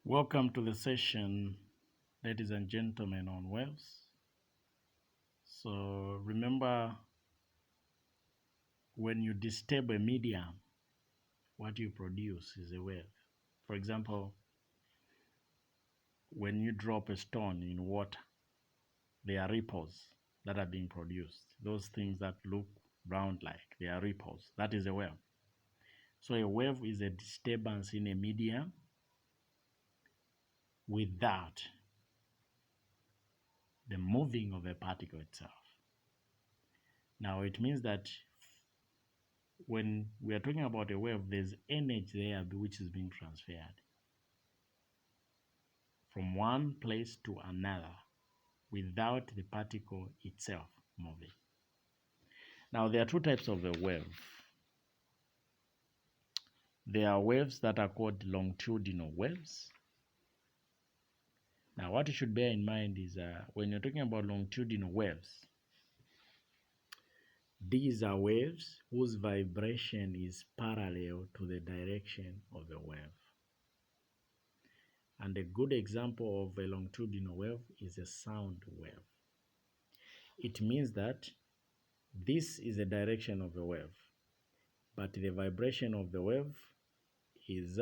Welcome to the session, ladies and gentlemen, on waves. So remember, when you disturb a medium, what you produce is a wave. For example, when you drop a stone in water, there are ripples that are being produced. Those things that look round like they are ripples. That is a wave. So a wave is a disturbance in a medium without the moving of a particle itself. Now it means that when we are talking about a wave, there's energy there which is being transferred from one place to another without the particle itself moving. Now there are two types of a wave. There are waves that are called longitudinal waves. Now what you should bear in mind is when you're talking about longitudinal waves, these are waves whose vibration is parallel to the direction of the wave. And a good example of a longitudinal wave is a sound wave. It means that this is the direction of the wave, but the vibration of the wave is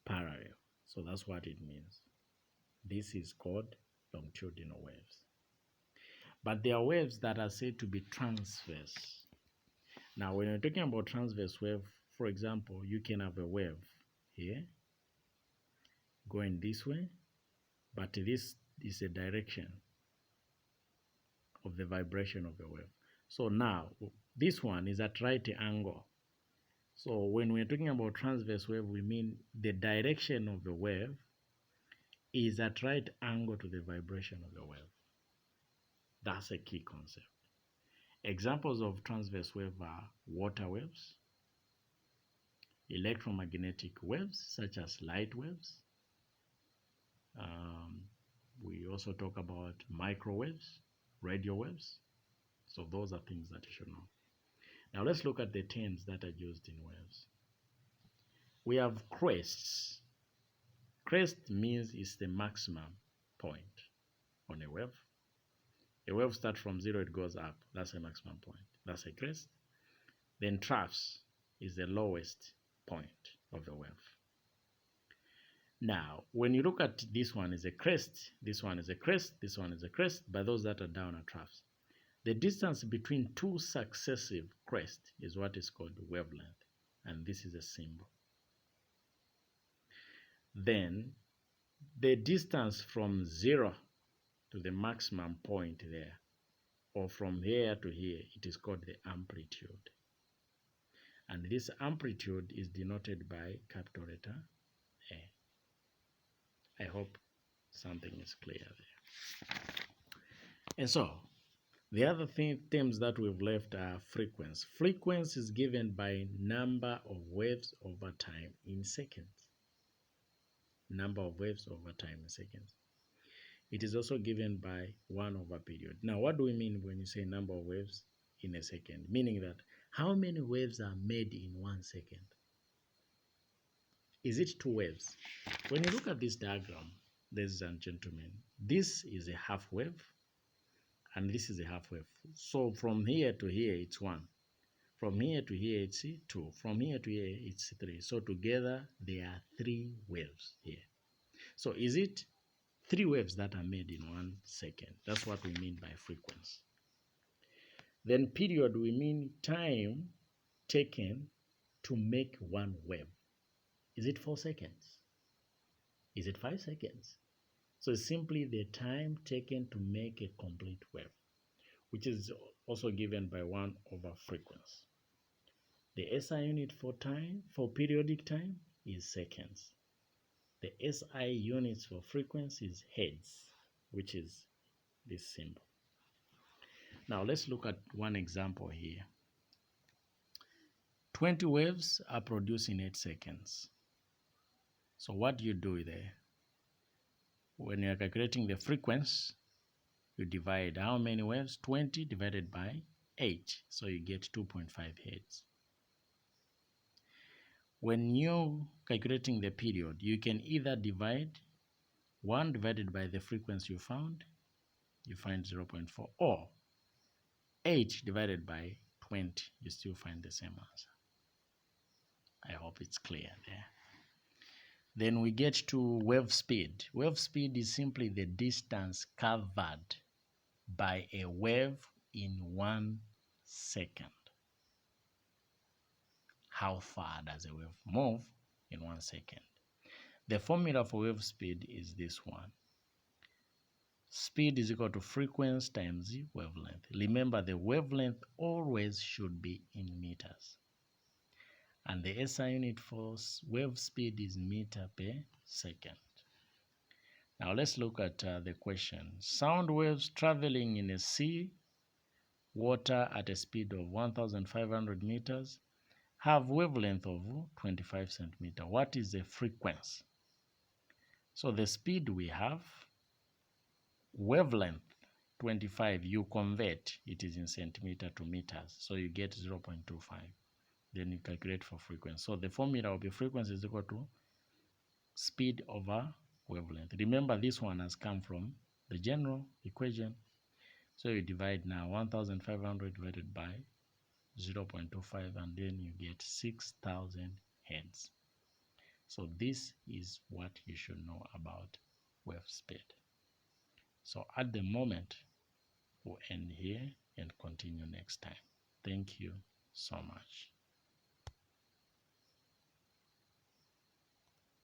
parallel. So that's what it means. This is called longitudinal waves. But there are waves that are said to be transverse. Now, when you're talking about transverse wave, for example, you can have a wave here going this way, but this is a direction of the vibration of the wave. So now, this one is at right angle. So when we're talking about transverse wave, we mean the direction of the wave is at right angle to the vibration of the wave. That's a key concept. Examples of transverse wave are water waves, electromagnetic waves such as light waves. We also talk about microwaves, radio waves. So those are things that you should know. Now let's look at the terms that are used in waves. We have crests. Crest means it's the maximum point on a wave. A wave starts from 0, it goes up. That's a maximum point. That's a crest. Then troughs is the lowest point of the wave. Now, when you look at this one is a crest, this one is a crest, this one is a crest, but those that are down are troughs. The distance between two successive crests is what is called wavelength, and this is a symbol. Then, the distance from 0 to the maximum point there, or from here to here, it is called the amplitude. And this amplitude is denoted by capital letter A. I hope something is clear there. And so, the other terms that we've left are frequency. Frequency is given by number of waves over time in seconds. Number of waves over time in seconds. It is also given by 1 over period. Now, what do we mean when you say number of waves in a second? Meaning that how many waves are made in 1 second? Is it 2 waves? When you look at this diagram, ladies and gentlemen, this is a half wave and this is a half wave. So from here to here, it's 1. From here to here, it's 2. From here to here, it's 3. So together, there are 3 waves here. So is it 3 waves that are made in 1 second? That's what we mean by frequency. Then period, we mean time taken to make 1 wave. Is it 4 seconds? Is it 5 seconds? So it's simply the time taken to make a complete wave, which is also given by 1 over frequency. The SI unit for time, for periodic time, is seconds. The SI units for frequency is hertz, which is this symbol. Now let's look at one example here. 20 waves are produced in 8 seconds. So what do you do there? When you're calculating the frequency, you divide how many waves? 20 divided by 8. So you get 2.5 hertz. When you're calculating the period, you can either divide 1 divided by the frequency you find 0.4, or 8 divided by 20, you still find the same answer. I hope it's clear there. Then we get to wave speed. Wave speed is simply the distance covered by a wave in 1 second. How far does a wave move in 1 second? The formula for wave speed is this one. Speed is equal to frequency times wavelength. Remember, the wavelength always should be in meters. And the SI unit for wave speed is meter per second. Now let's look at the question. Sound waves traveling in a sea water at a speed of 1,500 meters have wavelength of 25 centimeters. What is the frequency? So the speed we have, wavelength 25, you convert, it is in centimeter to meters. So you get 0.25. Then you calculate for frequency. So the formula will be frequency is equal to speed over wavelength. Remember, this one has come from the general equation. So you divide now 1,500 divided by 0.25, and then you get 6,000 hertz. So this is what you should know about wave speed. So at the moment, we'll end here and continue next time. Thank you so much.